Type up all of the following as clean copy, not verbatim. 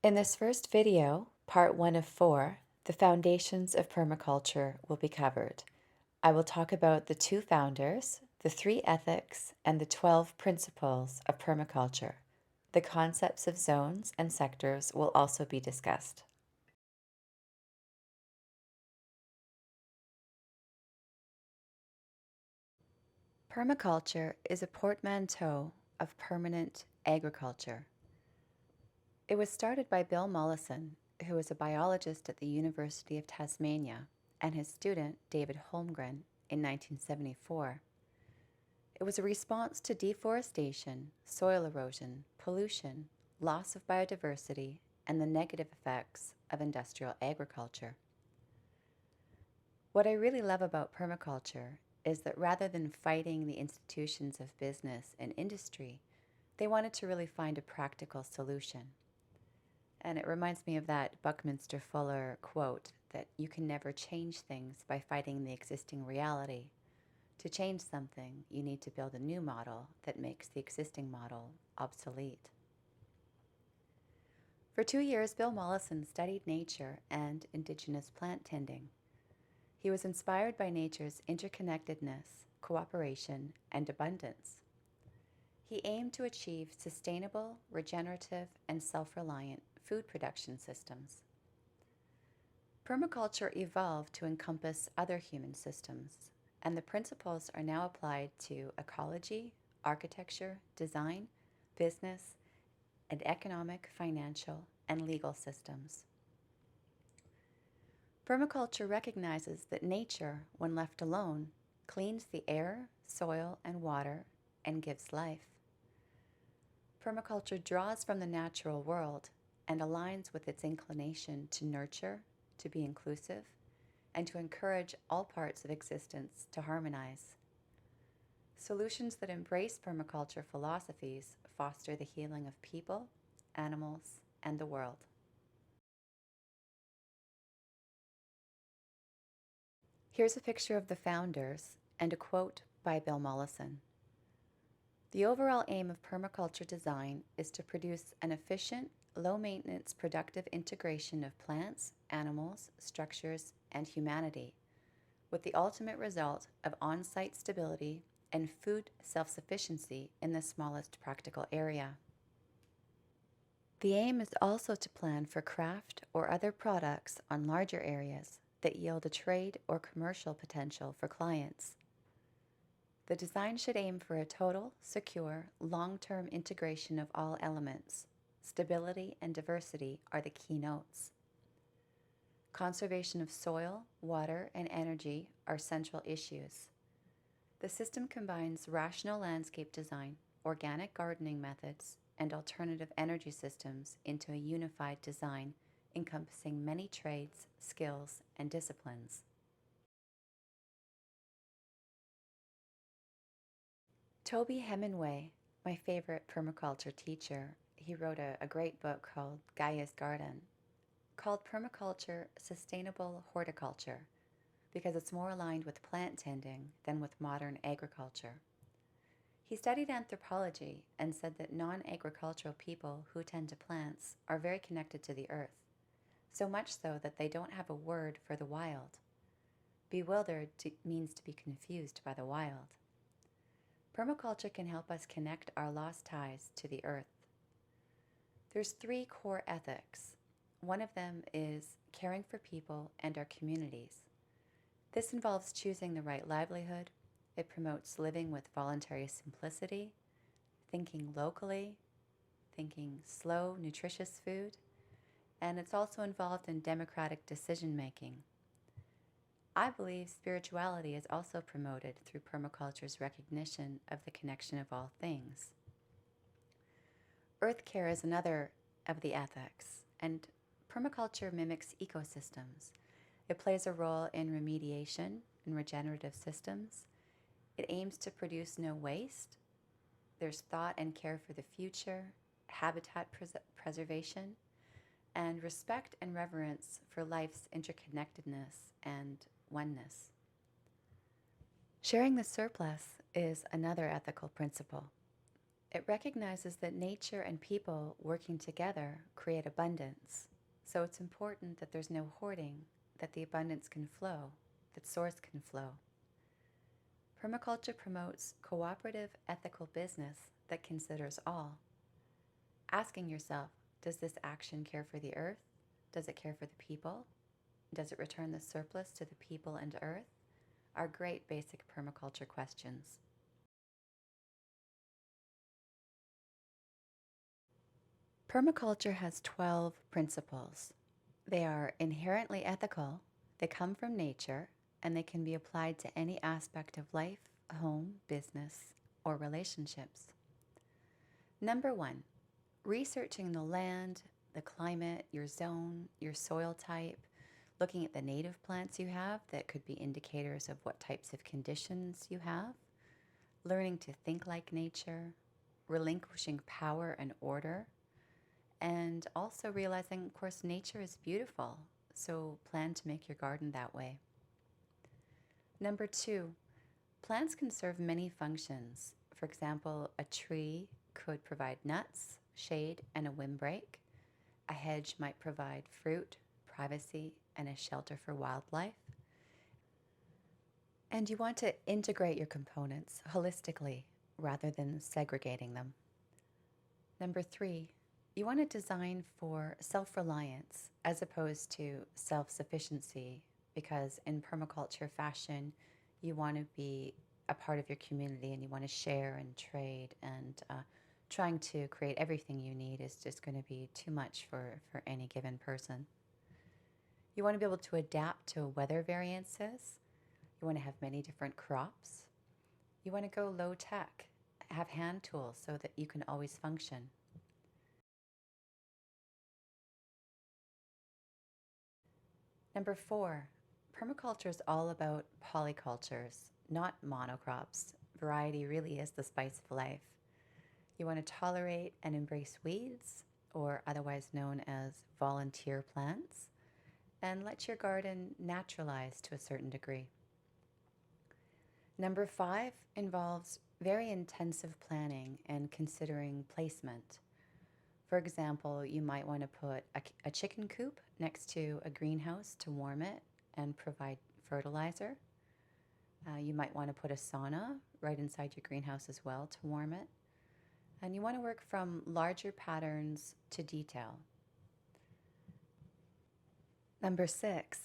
In this first video, part 1 of 4, the foundations of permaculture will be covered. I will talk about the 2 founders, the 3 ethics, and the 12 principles of permaculture. The concepts of zones and sectors will also be discussed. Permaculture is a portmanteau of permanent agriculture. It was started by Bill Mollison, who was a biologist at the University of Tasmania, and his student, David Holmgren, in 1974. It was a response to deforestation, soil erosion, pollution, loss of biodiversity, and the negative effects of industrial agriculture. What I really love about permaculture is that rather than fighting the institutions of business and industry, they wanted to really find a practical solution. And it reminds me of that Buckminster Fuller quote that you can never change things by fighting the existing reality. To change something, you need to build a new model that makes the existing model obsolete. For 2 years, Bill Mollison studied nature and indigenous plant tending. He was inspired by nature's interconnectedness, cooperation, and abundance. He aimed to achieve sustainable, regenerative, and self-reliant food production systems. Permaculture evolved to encompass other human systems, and the principles are now applied to ecology, architecture, design, business, and economic, financial, and legal systems. Permaculture recognizes that nature, when left alone, cleans the air, soil, and water, and gives life. Permaculture draws from the natural world and aligns with its inclination to nurture, to be inclusive, and to encourage all parts of existence to harmonize. Solutions that embrace permaculture philosophies foster the healing of people, animals, and the world. Here's a picture of the founders and a quote by Bill Mollison. The overall aim of permaculture design is to produce an efficient, low-maintenance, productive integration of plants, animals, structures, and humanity, with the ultimate result of on-site stability and food self-sufficiency in the smallest practical area. The aim is also to plan for craft or other products on larger areas that yield a trade or commercial potential for clients. The design should aim for a total, secure, long-term integration of all elements. Stability and diversity are the key notes. Conservation of soil, water, and energy are central issues. The system combines rational landscape design, organic gardening methods, and alternative energy systems into a unified design encompassing many trades, skills, and disciplines. Toby Hemingway, my favorite permaculture teacher, he wrote a great book called Gaia's Garden, called Permaculture Sustainable Horticulture, because it's more aligned with plant tending than with modern agriculture. He studied anthropology and said that non-agricultural people who tend to plants are very connected to the earth, so much so that they don't have a word for the wild. Bewildered means to be confused by the wild. Permaculture can help us connect our lost ties to the earth. There's 3 core ethics. One of them is caring for people and our communities. This involves choosing the right livelihood. It promotes living with voluntary simplicity, thinking locally, thinking slow, nutritious food, and it's also involved in democratic decision-making. I believe spirituality is also promoted through permaculture's recognition of the connection of all things. Earth care is another of the ethics, and permaculture mimics ecosystems. It plays a role in remediation and regenerative systems. It aims to produce no waste. There's thought and care for the future, habitat preservation, and respect and reverence for life's interconnectedness and oneness. Sharing the surplus is another ethical principle. It recognizes that nature and people working together create abundance. So it's important that there's no hoarding, that the abundance can flow, that source can flow. Permaculture promotes cooperative, ethical business that considers all. Asking yourself, does this action care for the earth? Does it care for the people? Does it return the surplus to the people and earth? Are great basic permaculture questions. Permaculture has 12 principles. They are inherently ethical, they come from nature, and they can be applied to any aspect of life, home, business, or relationships. Number 1, researching the land, the climate, your zone, your soil type, looking at the native plants you have that could be indicators of what types of conditions you have, learning to think like nature, relinquishing power and order, and also realizing, of course, nature is beautiful, so plan to make your garden that way. Number 2, plants can serve many functions. For example, a tree could provide nuts, shade, and a windbreak. A hedge might provide fruit, privacy, and a shelter for wildlife. And you want to integrate your components holistically rather than segregating them. Number 3, you want to design for self-reliance as opposed to self-sufficiency, because in permaculture fashion, you want to be a part of your community and you want to share and trade, and trying to create everything you need is just going to be too much for any given person. You want to be able to adapt to weather variances. You want to have many different crops. You want to go low tech, have hand tools so that you can always function. Number 4, permaculture is all about polycultures, not monocrops. Variety really is the spice of life. You want to tolerate and embrace weeds, or otherwise known as volunteer plants, and let your garden naturalize to a certain degree. Number 5 involves very intensive planning and considering placement. For example, you might want to put a chicken coop next to a greenhouse to warm it and provide fertilizer. You might want to put a sauna right inside your greenhouse as well to warm it. And you want to work from larger patterns to detail. Number 6,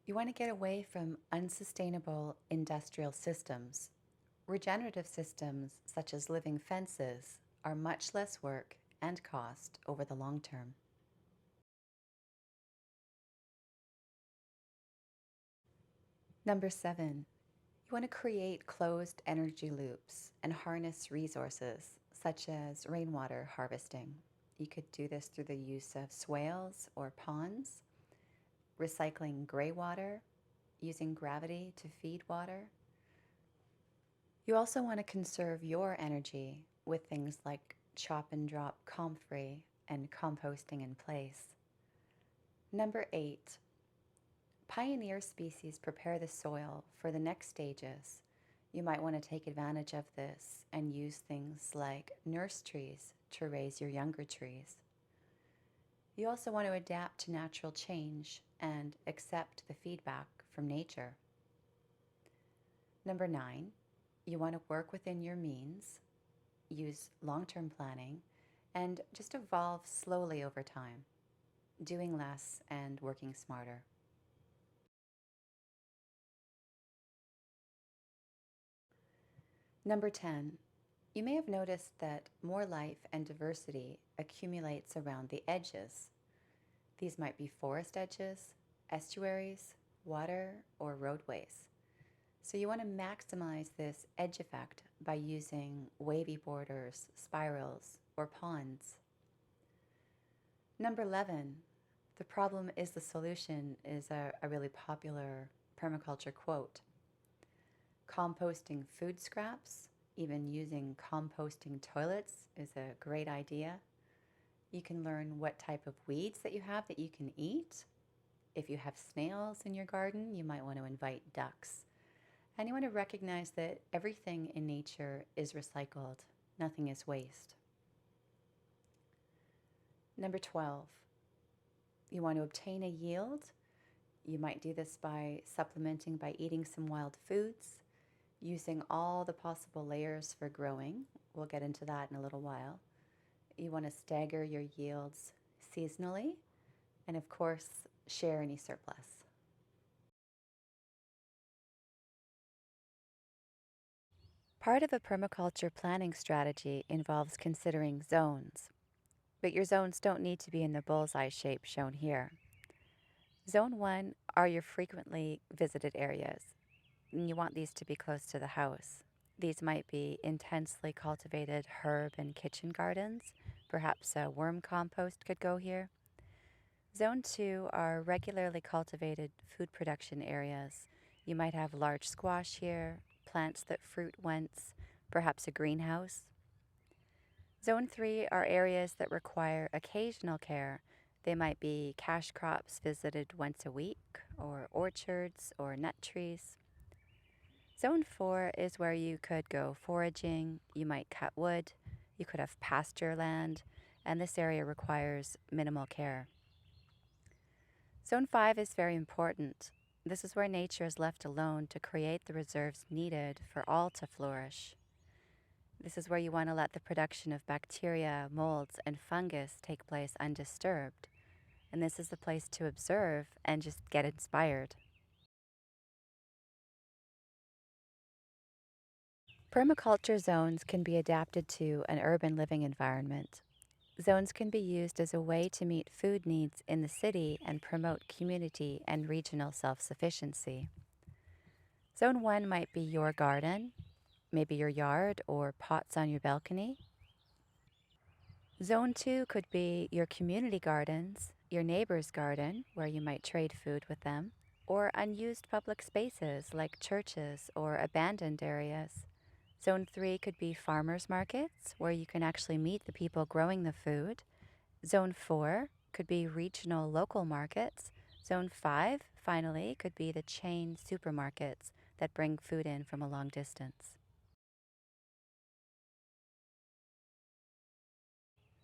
you want to get away from unsustainable industrial systems. Regenerative systems, such as living fences, are much less work and cost over the long term. Number 7, you want to create closed energy loops and harness resources, such as rainwater harvesting. You could do this through the use of swales or ponds, recycling gray water, using gravity to feed water. You also want to conserve your energy with things like chop and drop comfrey and composting in place. Number 8, pioneer species prepare the soil for the next stages. You might want to take advantage of this and use things like nurse trees to raise your younger trees. You also want to adapt to natural change and accept the feedback from nature. Number 9, you want to work within your means, use long-term planning, and just evolve slowly over time, doing less and working smarter. Number 10, you may have noticed that more life and diversity accumulates around the edges. These might be forest edges, estuaries, water, or roadways. So you want to maximize this edge effect by using wavy borders, spirals, or ponds. Number 11, the problem is the solution is a really popular permaculture quote. Composting food scraps, even using composting toilets, is a great idea. You can learn what type of weeds that you have that you can eat. If you have snails in your garden, you might want to invite ducks. And you want to recognize that everything in nature is recycled. Nothing is waste. Number 12, you want to obtain a yield. You might do this by supplementing by eating some wild foods, using all the possible layers for growing. We'll get into that in a little while. You want to stagger your yields seasonally, and of course, share any surplus. Part of a permaculture planning strategy involves considering zones, but your zones don't need to be in the bullseye shape shown here. Zone 1 are your frequently visited areas, and you want these to be close to the house. These might be intensely cultivated herb and kitchen gardens. Perhaps a worm compost could go here. Zone 2 are regularly cultivated food production areas. You might have large squash here, plants that fruit once, perhaps a greenhouse. Zone 3 are areas that require occasional care. They might be cash crops visited once a week, or orchards or nut trees. Zone 4 is where you could go foraging, you might cut wood, you could have pasture land, and this area requires minimal care. Zone 5 is very important. This is where nature is left alone to create the reserves needed for all to flourish. This is where you want to let the production of bacteria, molds, and fungus take place undisturbed. And this is the place to observe and just get inspired. Permaculture zones can be adapted to an urban living environment. Zones can be used as a way to meet food needs in the city and promote community and regional self-sufficiency. Zone 1 might be your garden, maybe your yard or pots on your balcony. Zone 2 could be your community gardens, your neighbor's garden, where you might trade food with them, or unused public spaces like churches or abandoned areas. Zone 3 could be farmers markets, where you can actually meet the people growing the food. Zone 4 could be regional local markets. Zone 5, finally, could be the chain supermarkets that bring food in from a long distance.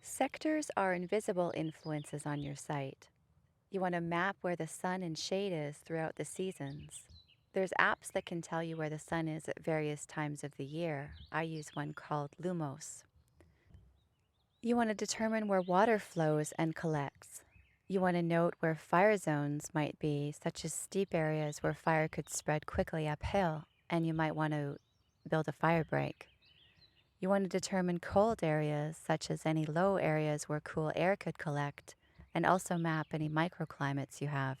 Sectors are invisible influences on your site. You want to map where the sun and shade is throughout the seasons. There's apps that can tell you where the sun is at various times of the year. I use one called Lumos. You want to determine where water flows and collects. You want to note where fire zones might be, such as steep areas where fire could spread quickly uphill, and you might want to build a fire break. You want to determine cold areas, such as any low areas where cool air could collect, and also map any microclimates you have.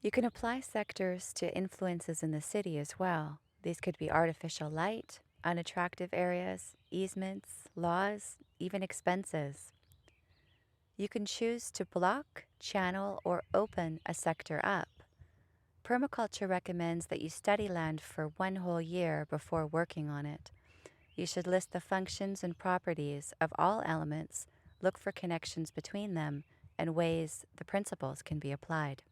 You can apply sectors to influences in the city as well. These could be artificial light, unattractive areas, easements, laws, even expenses. You can choose to block, channel, or open a sector up. Permaculture recommends that you study land for 1 whole year before working on it. You should list the functions and properties of all elements, look for connections between them, and ways the principles can be applied.